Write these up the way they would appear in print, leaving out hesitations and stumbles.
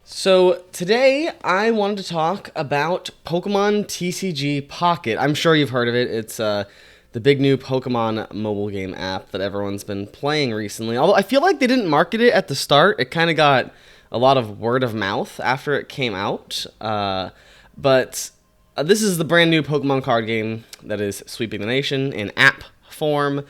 So today I wanted to talk about Pokemon TCG Pocket. I'm sure you've heard of it. It's the big new Pokemon mobile game app that everyone's been playing recently. Although I feel like they didn't market it at the start. It kind of got a lot of word of mouth after it came out. But this is the brand new Pokemon card game that is sweeping the nation in app form.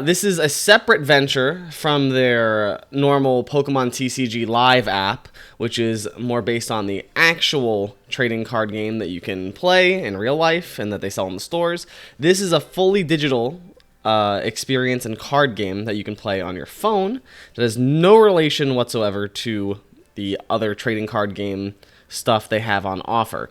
This is a separate venture from their normal Pokemon TCG Live app, which is more based on the actual trading card game that you can play in real life and that they sell in the stores. This is a fully digital experience and card game that you can play on your phone that has no relation whatsoever to the other trading card game stuff they have on offer.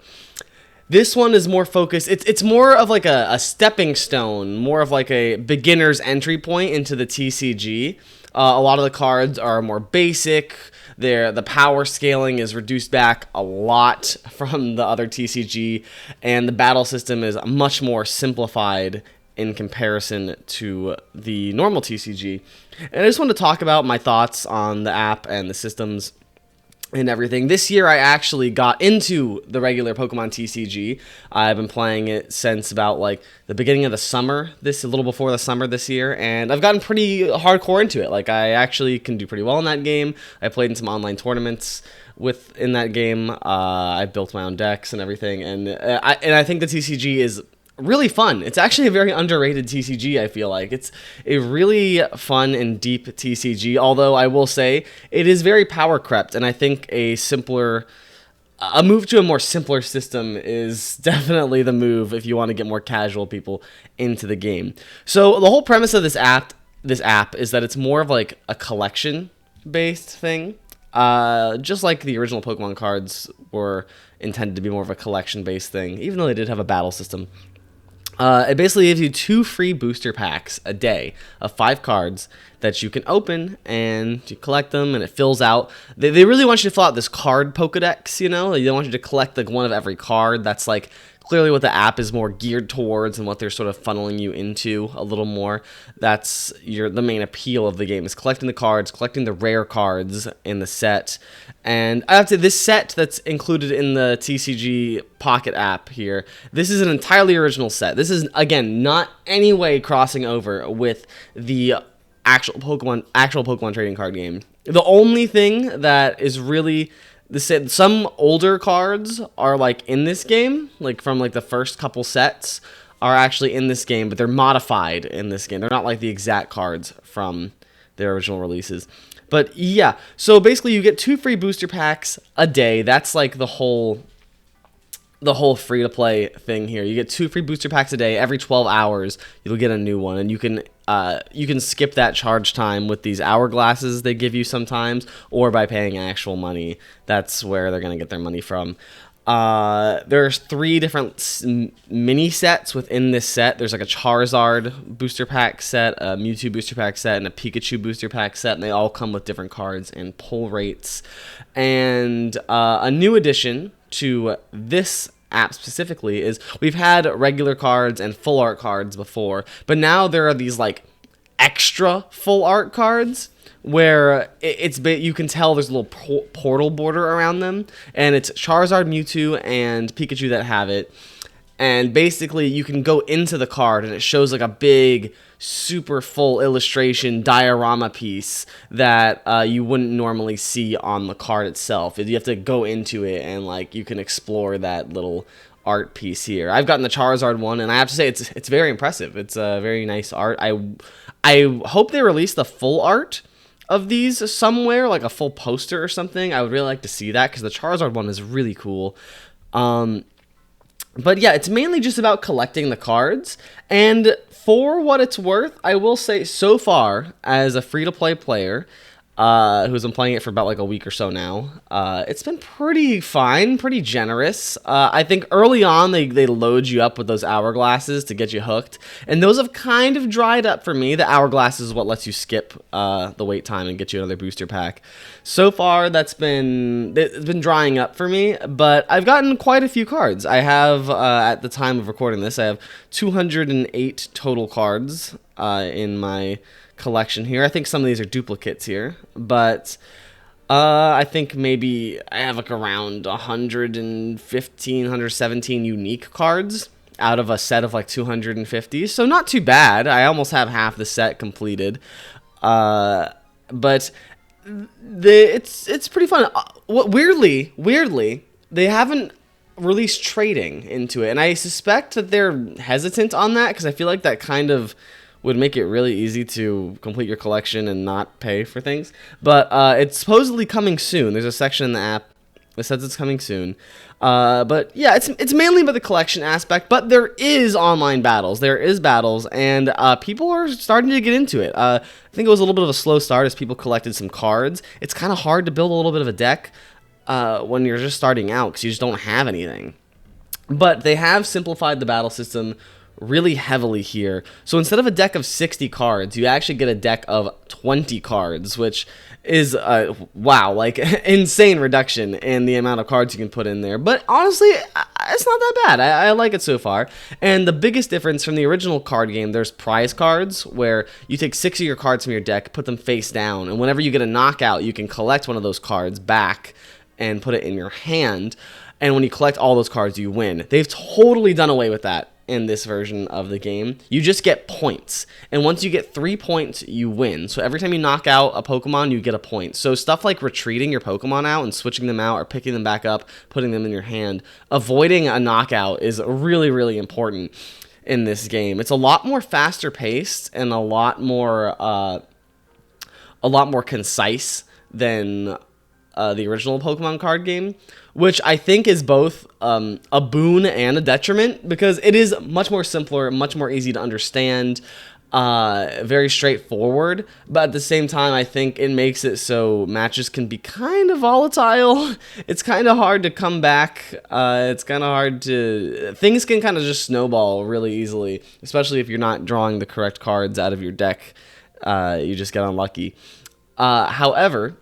This one is more focused. It's more of like a stepping stone, more of like a beginner's entry point into the TCG. A lot of the cards are more basic. The power scaling is reduced back a lot from the other TCG, and the battle system is much more simplified in comparison to the normal TCG. And I just want to talk about my thoughts on the app and the systems and everything. This year I actually got into the regular Pokemon TCG. I've been playing it since about like the beginning of the summer, a little before the summer this year, and I've gotten pretty hardcore into it. Like, I actually can do pretty well in that game. I played in some online tournaments in that game. I built my own decks and everything, and I think the TCG is really fun. It's actually a very underrated TCG, I feel like. It's a really fun and deep TCG, although I will say it is very power crept, and I think a move to a more simpler system is definitely the move if you want to get more casual people into the game. So the whole premise of this app is that it's more of like a collection based thing. Just like the original Pokemon cards were intended to be more of a collection based thing, even though they did have a battle system. It basically gives you 2 free booster packs a day of 5 cards that you can open, and you collect them, and it fills out. They really want you to fill out this card Pokedex, you know? They want you to collect like one of every card. That's like clearly what the app is more geared towards and what they're sort of funneling you into a little more. That's the main appeal of the game, is collecting the cards, collecting the rare cards in the set. And I have to say, this set that's included in the TCG Pocket app here, this is an entirely original set. This is, again, not any way crossing over with the actual Pokemon trading card game. The only thing that is really some older cards are like in this game, like from like the first couple sets are actually in this game, but they're modified in this game. They're not like the exact cards from their original releases. But yeah, so basically you get 2 free booster packs a day. That's like the whole free-to-play thing here. You get 2 free booster packs a day. Every 12 hours, you'll get a new one, and you can skip that charge time with these hourglasses they give you sometimes, or by paying actual money. That's where they're gonna get their money from. There's 3 different mini sets within this set. There's like a Charizard booster pack set, a Mewtwo booster pack set, and a Pikachu booster pack set, and they all come with different cards and pull rates. And a new addition to this app specifically is we've had regular cards and full art cards before, but now there are these like extra full art cards where you can tell there's a little portal border around them, and it's Charizard, Mewtwo, and Pikachu that have it. And basically you can go into the card and it shows like a big super full illustration diorama piece that you wouldn't normally see on the card itself. You have to go into it and like you can explore that little art piece here. I've gotten the Charizard one, and I have to say it's very impressive. It's a very nice art. I hope they release the full art of these somewhere, like a full poster or something. I would really like to see that because the Charizard one is really cool. But yeah, it's mainly just about collecting the cards, and for what it's worth, I will say so far, as a free-to-play player, who's been playing it for about like a week or so now, it's been pretty fine, pretty generous. I think early on they load you up with those hourglasses to get you hooked, and those have kind of dried up for me. The hourglass is what lets you skip the wait time and get you another booster pack. So far, it's been drying up for me, but I've gotten quite a few cards. I have, at the time of recording this, I have 208 total cards in my collection here. I think some of these are duplicates here, but I think maybe I have like around 115, 117 unique cards out of a set of like 250. So not too bad. I almost have half the set completed. But it's pretty fun. Weirdly, they haven't released trading into it, and I suspect that they're hesitant on that because I feel like that kind of would make it really easy to complete your collection and not pay for things. But it's supposedly coming soon. There's a section in the app that says it's coming soon. But yeah, it's mainly about the collection aspect, but there is online battles. There is battles, and people are starting to get into it. I think it was a little bit of a slow start as people collected some cards. It's kind of hard to build a little bit of a deck when you're just starting out because you just don't have anything. But they have simplified the battle system really heavily here. So instead of a deck of 60 cards, you actually get a deck of 20 cards, which is wow, like insane reduction in the amount of cards you can put in there. But honestly, it's not that bad. I like it so far. And the biggest difference from the original card game, there's prize cards where you take 6 of your cards from your deck, put them face down, and whenever you get a knockout, you can collect one of those cards back and put it in your hand. And when you collect all those cards, you win. They've totally done away with that in this version of the game. You just get points. And once you get 3 points, you win. So every time you knock out a Pokemon, you get a point. So stuff like retreating your Pokemon out and switching them out or picking them back up, putting them in your hand, avoiding a knockout is really, really important in this game. It's a lot more faster paced and a lot more concise than the original Pokemon card game, which I think is both a boon and a detriment because it is much more simpler, much more easy to understand, very straightforward, but at the same time, I think it makes it so matches can be kind of volatile. It's kind of hard to come back. It's kind of hard to... Things can kind of just snowball really easily, especially if you're not drawing the correct cards out of your deck. You just get unlucky. However...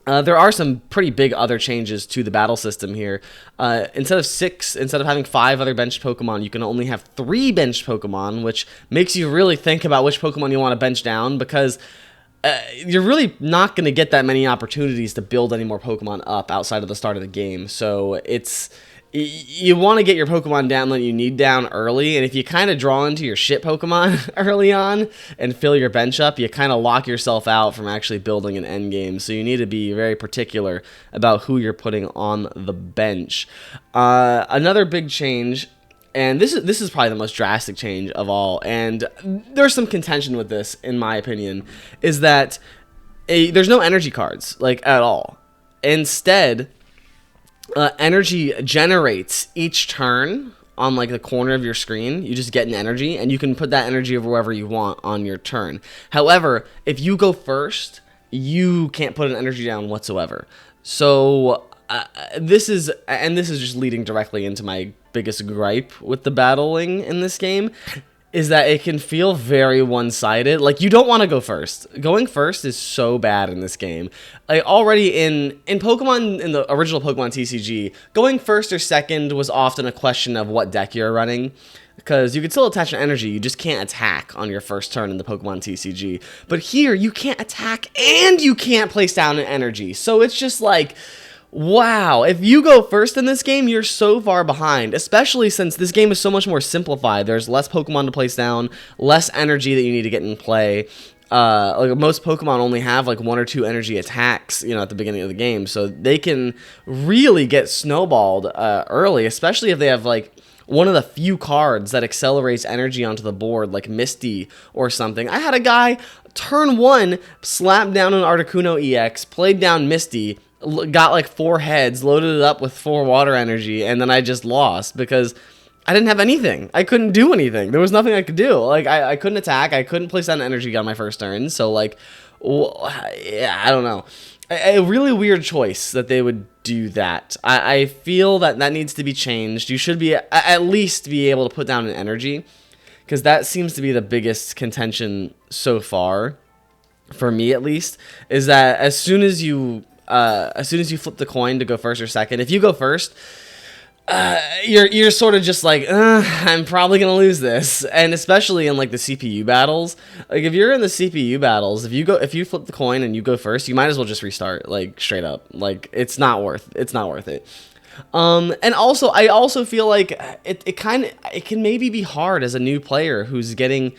there are some pretty big other changes to the battle system here. Instead of having 5 other benched Pokemon, you can only have 3 benched Pokemon, which makes you really think about which Pokemon you want to bench down because you're really not going to get that many opportunities to build any more Pokemon up outside of the start of the game. So you want to get your Pokemon down that you need down early, and if you kind of draw into your shit Pokemon early on and fill your bench up, you kind of lock yourself out from actually building an end game. So you need to be very particular about who you're putting on the bench. Another big change, and this is probably the most drastic change of all, and there's some contention with this, in my opinion, is that there's no energy cards, like, at all. Instead... energy generates each turn on like the corner of your screen. You just get an energy and you can put that energy wherever you want on your turn. However, if you go first, you can't put an energy down whatsoever. So this is just leading directly into my biggest gripe with the battling in this game, is that it can feel very one-sided. Like, you don't want to go first. Going first is so bad in this game. Like, already in Pokemon, in the original Pokemon TCG, going first or second was often a question of what deck you're running, because you could still attach an energy, you just can't attack on your first turn in the Pokemon TCG. But here, you can't attack and you can't place down an energy. So it's just like... wow, if you go first in this game, you're so far behind, especially since this game is so much more simplified. There's less Pokemon to place down, less energy that you need to get in play. Like most Pokemon only have like 1 or 2 energy attacks, at the beginning of the game, so they can really get snowballed early, especially if they have like one of the few cards that accelerates energy onto the board, like Misty or something. I had a guy, turn 1, slap down an Articuno EX, played down Misty, got like 4 heads, loaded it up with 4 water energy, and then I just lost because I didn't have anything. I couldn't do anything. There was nothing I could do. Like, I couldn't attack. I couldn't place down energy on my first turn. So, like, yeah, I don't know. A really weird choice that they would do that. I feel that needs to be changed. You should be at least be able to put down an energy, because that seems to be the biggest contention so far, for me at least, is that as soon as you flip the coin to go first or second, if you go first, you're sort of just like, I'm probably gonna lose this, and especially in like the CPU battles. Like if you're in the CPU battles, if you flip the coin and you go first, you might as well just restart, like straight up. Like it's not worth it. And also I also feel like it can maybe be hard as a new player who's getting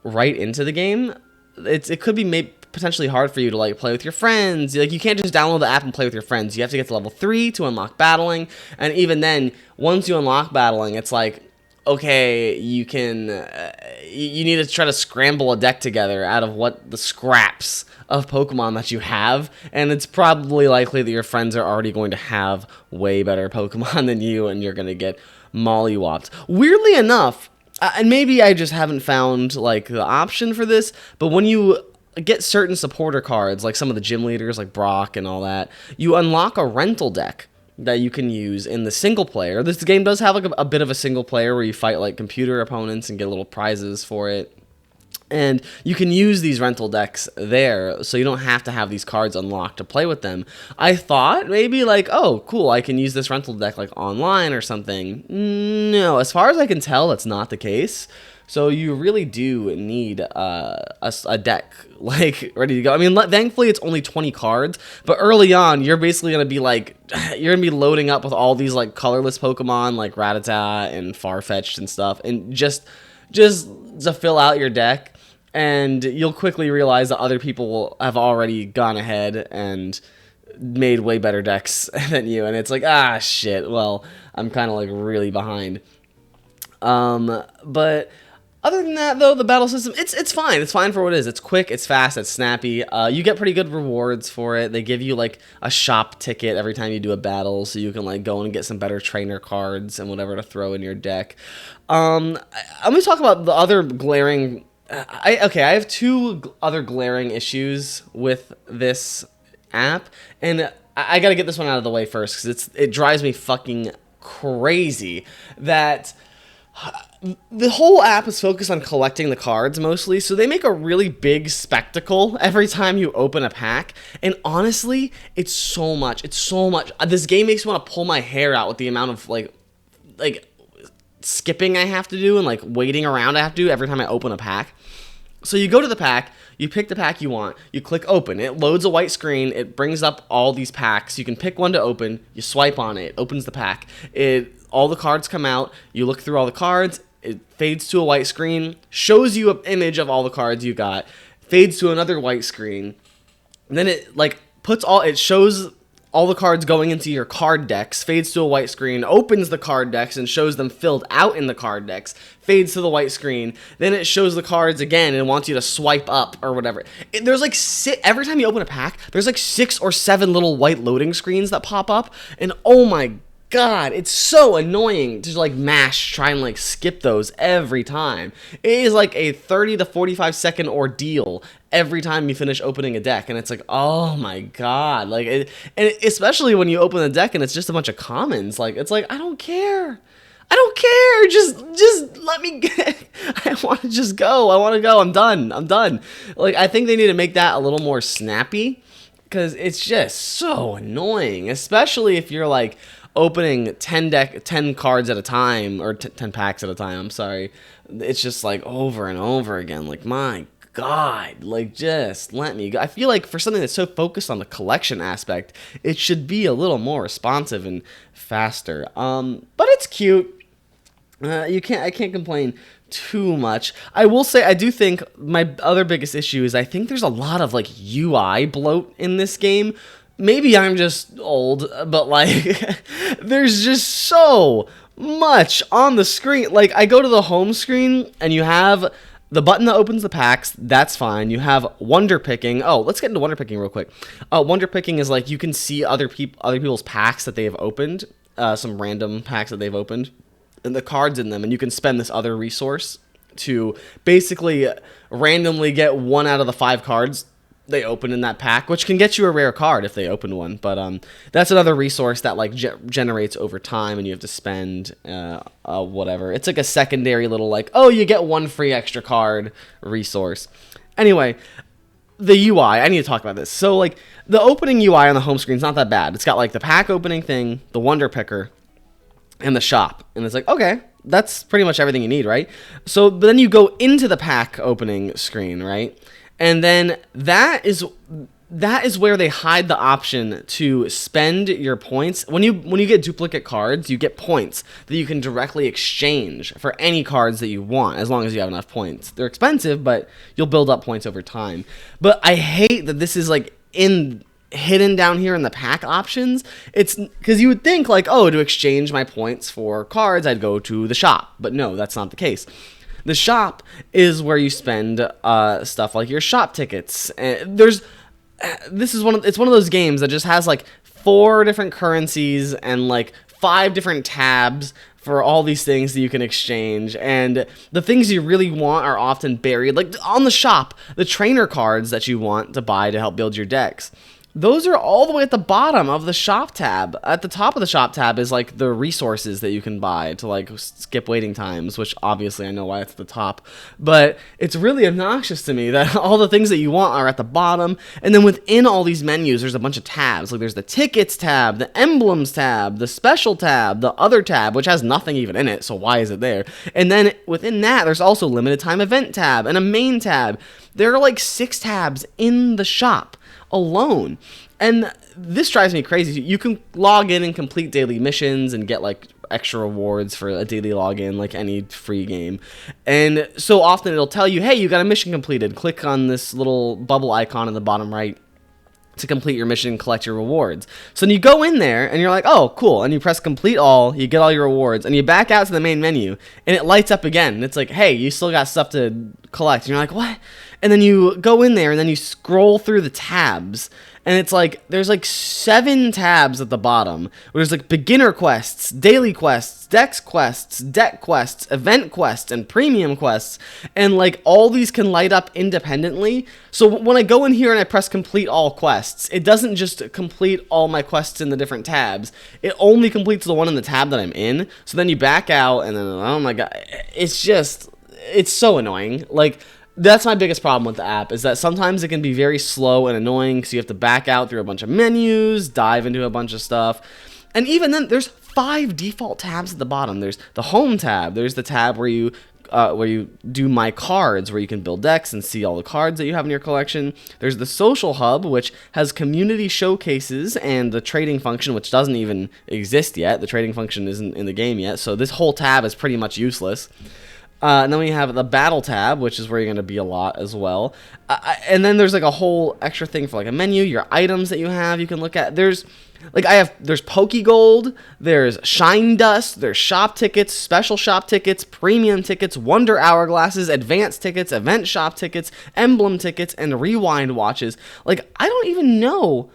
right into the game. It could be potentially hard for you to like play with your friends. Like you can't just download the app and play with your friends. You have to get to level 3 to unlock battling, and even then, once you unlock battling, it's like, okay, you can you need to try to scramble a deck together out of what the scraps of Pokemon that you have, and it's probably likely that your friends are already going to have way better Pokemon than you, and you're gonna get mollywopped. Weirdly enough, and maybe I just haven't found like the option for this, but when you get certain supporter cards, like some of the gym leaders like Brock and all that, you unlock a rental deck that you can use in the single player. This game does have like a bit of a single player where you fight like computer opponents and get little prizes for it. And you can use these rental decks there, so you don't have to have these cards unlocked to play with them. I thought maybe like, oh, cool, I can use this rental deck like online or something. No, as far as I can tell, that's not the case. So you really do need a deck like ready to go. I mean, thankfully it's only 20 cards, but early on you're basically gonna be like, you're gonna be loading up with all these like colorless Pokemon like Rattata and Farfetch'd and stuff, and just to fill out your deck. And you'll quickly realize that other people have already gone ahead and made way better decks than you, and it's like, ah, shit. Well, I'm kind of like really behind. But other than that, though, the battle system, it's fine. It's fine for what it is. It's quick, it's fast, it's snappy. You get pretty good rewards for it. They give you like a shop ticket every time you do a battle, so you can like go and get some better trainer cards and whatever to throw in your deck. I'm going to talk about the other glaring. I have two other glaring issues with this app, and I got to get this one out of the way first because it drives me fucking crazy that the whole app is focused on collecting the cards mostly, so they make a really big spectacle every time you open a pack, and honestly, it's so much. This game makes me want to pull my hair out with the amount of like skipping I have to do and like waiting around I have to do every time I open a pack. So you go to the pack, you pick the pack you want, you click open, it loads a white screen, it brings up all these packs, you can pick one to open, you swipe on it, opens the pack, all the cards come out, you look through all the cards, it fades to a white screen, shows you an image of all the cards you got, fades to another white screen, and then it like it shows all the cards going into your card decks, fades to a white screen, opens the card decks and shows them filled out in the card decks, fades to the white screen, then it shows the cards again and wants you to swipe up or whatever. There's like every time you open a pack, there's like 6 or 7 little white loading screens that pop up, and oh my god, it's so annoying to like try and like skip those every time. It is like a 30 to 45 second ordeal every time you finish opening a deck, and it's like, oh my god, and especially when you open a deck and it's just a bunch of commons, like it's like, I don't care, just let me get, I want to just go, I'm done. Like I think they need to make that a little more snappy, because it's just so annoying, especially if you're like opening 10 cards at a time, or 10 packs at a time, I'm sorry. It's just like over and over again, like my god, like just let me go. I feel like for something that's so focused on the collection aspect, it should be a little more responsive and faster. But it's cute. I can't complain too much. I will say I do think my other biggest issue is I think there's a lot of like UI bloat in this game. Maybe I'm just old, but like there's just so much on the screen. Like I go to the home screen and you have the button that opens the packs, that's fine. You have wonder picking. Oh, let's get into wonder picking real quick. Wonder picking is like you can see other people's packs that they have opened, some random packs that they've opened, and the cards in them, and you can spend this other resource to basically randomly get 1 out of the 5 cards they open in that pack, which can get you a rare card if they open one. But that's another resource that like generates over time, and you have to spend whatever. It's like a secondary little like, oh, you get 1 free extra card resource. Anyway, the UI, I need to talk about this. So like the opening UI on the home screen is not that bad. It's got like the pack opening thing, the wonder picker, and the shop. And it's like, okay, that's pretty much everything you need, right? So but then you go into the pack opening screen, right? And then that is where they hide the option to spend your points. When you get duplicate cards, you get points that you can directly exchange for any cards that you want, as long as you have enough points. They're expensive, but you'll build up points over time. But I hate that this is like hidden down here in the pack options. It's because you would think like, oh, to exchange my points for cards, I'd go to the shop. But no, that's not the case. The shop is where you spend stuff like your shop tickets. It's one of those games that just has like 4 different currencies and like 5 different tabs for all these things that you can exchange, and the things you really want are often buried. Like on the shop, the trainer cards that you want to buy to help build your decks, those are all the way at the bottom of the shop tab. At the top of the shop tab is like the resources that you can buy to like skip waiting times, which obviously I know why it's at the top, but it's really obnoxious to me that all the things that you want are at the bottom. And then within all these menus, there's a bunch of tabs. Like there's the tickets tab, the emblems tab, the special tab, the other tab, which has nothing even in it, so why is it there? And then within that, there's also limited time event tab and a main tab. There are like 6 tabs in the shop alone, and this drives me crazy. You can log in and complete daily missions and get like extra rewards for a daily login, like any free game, and so often it'll tell you, hey, you got a mission completed, click on this little bubble icon in the bottom right to complete your mission and collect your rewards. So then you go in there and you're like, oh, cool, and you press complete all, you get all your rewards, and you back out to the main menu and it lights up again, and it's like, hey, you still got stuff to collect, and you're like, what? And then you go in there and then you scroll through the tabs, and it's like there's like 7 tabs at the bottom where there's like beginner quests, daily quests, dex quests, deck quests, event quests, and premium quests, and like all these can light up independently. So when I go in here and I press complete all quests, it doesn't just complete all my quests in the different tabs, it only completes the one in the tab that I'm in. So then you back out and then, oh my god, it's so annoying. Like, that's my biggest problem with the app, is that sometimes it can be very slow and annoying because you have to back out through a bunch of menus, dive into a bunch of stuff. And even then, there's 5 default tabs at the bottom. There's the home tab. There's the tab where you do my cards, where you can build decks and see all the cards that you have in your collection. There's the social hub, which has community showcases, and the trading function, which doesn't even exist yet. The trading function isn't in the game yet, so this whole tab is pretty much useless. And then we have the battle tab, which is where you're going to be a lot as well. And then there's like a whole extra thing for like a menu, your items that you have, you can look at. There's Pokegold, there's Shine Dust, there's shop tickets, special shop tickets, premium tickets, Wonder Hourglasses, advanced tickets, event shop tickets, emblem tickets, and rewind watches. Like, I don't even know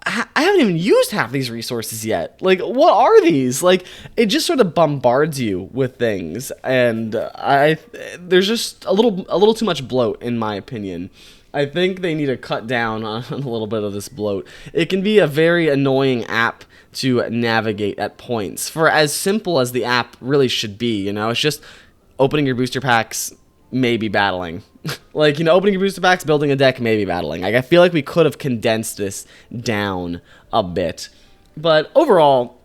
I haven't even used half these resources yet. Like, what are these? Like, it just sort of bombards you with things, and there's just a little too much bloat, in my opinion. I think they need to cut down on a little bit of this bloat. It can be a very annoying app to navigate at points, for as simple as the app really should be. It's just opening your booster packs, maybe battling. Like, opening your booster packs, building a deck, maybe battling. Like, I feel like we could have condensed this down a bit. But overall,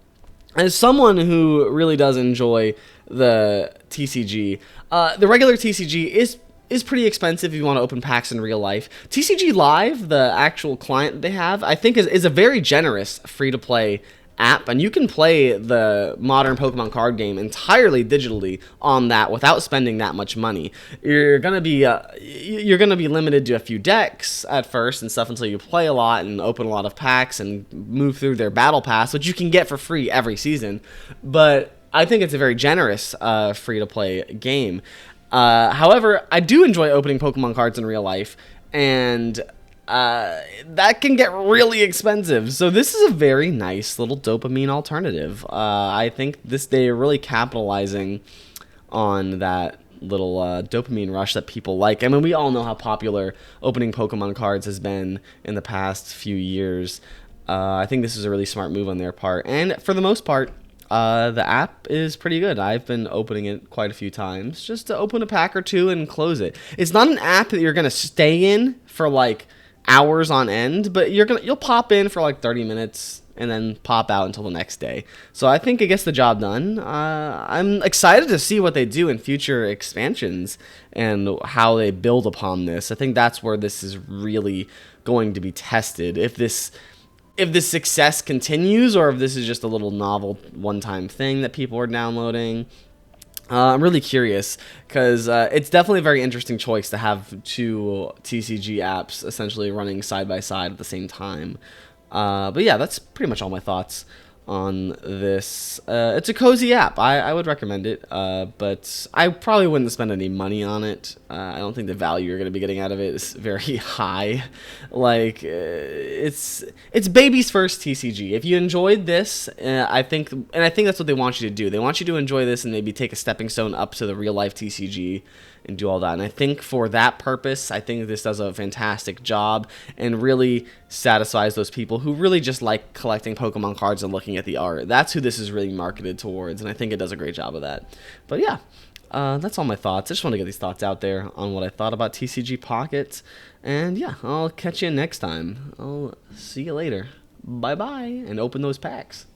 as someone who really does enjoy the TCG, the regular TCG is pretty expensive if you want to open packs in real life. TCG Live, the actual client they have, I think is a very generous free-to-play app, and you can play the modern Pokemon card game entirely digitally on that without spending that much money. You're gonna be limited to a few decks at first and stuff until you play a lot and open a lot of packs and move through their battle pass, which you can get for free every season. But I think it's a very generous free-to-play game. However, I do enjoy opening Pokemon cards in real life, and that can get really expensive. So this is a very nice little dopamine alternative. I think they're really capitalizing on that little dopamine rush that people like. I mean, we all know how popular opening Pokemon cards has been in the past few years. I think this is a really smart move on their part. And for the most part, the app is pretty good. I've been opening it quite a few times just to open a pack or two and close it. It's not an app that you're going to stay in for like hours on end, but you'll pop in for like 30 minutes and then pop out until the next day. So I think it gets the job done. I'm excited to see what they do in future expansions and how they build upon this. I think that's where this is really going to be tested. If this success continues, or if this is just a little novel one-time thing that people are downloading. I'm really curious because it's definitely a very interesting choice to have two TCG apps essentially running side by side at the same time. But yeah, that's pretty much all my thoughts on this. It's a cozy app. I would recommend it, but I probably wouldn't spend any money on it. I don't think the value you're going to be getting out of it is very high. Like, it's baby's first TCG. If you enjoyed this, I think that's what they want you to do. They want you to enjoy this and maybe take a stepping stone up to the real life TCG and do all that. And I think for that purpose, I think this does a fantastic job and really satisfies those people who really just like collecting Pokemon cards and looking at the art. That's who this is really marketed towards, and I think it does a great job of that. But yeah, that's all my thoughts. I just want to get these thoughts out there on what I thought about TCG Pocket. And yeah, I'll catch you next time. I'll see you later. Bye-bye, and open those packs.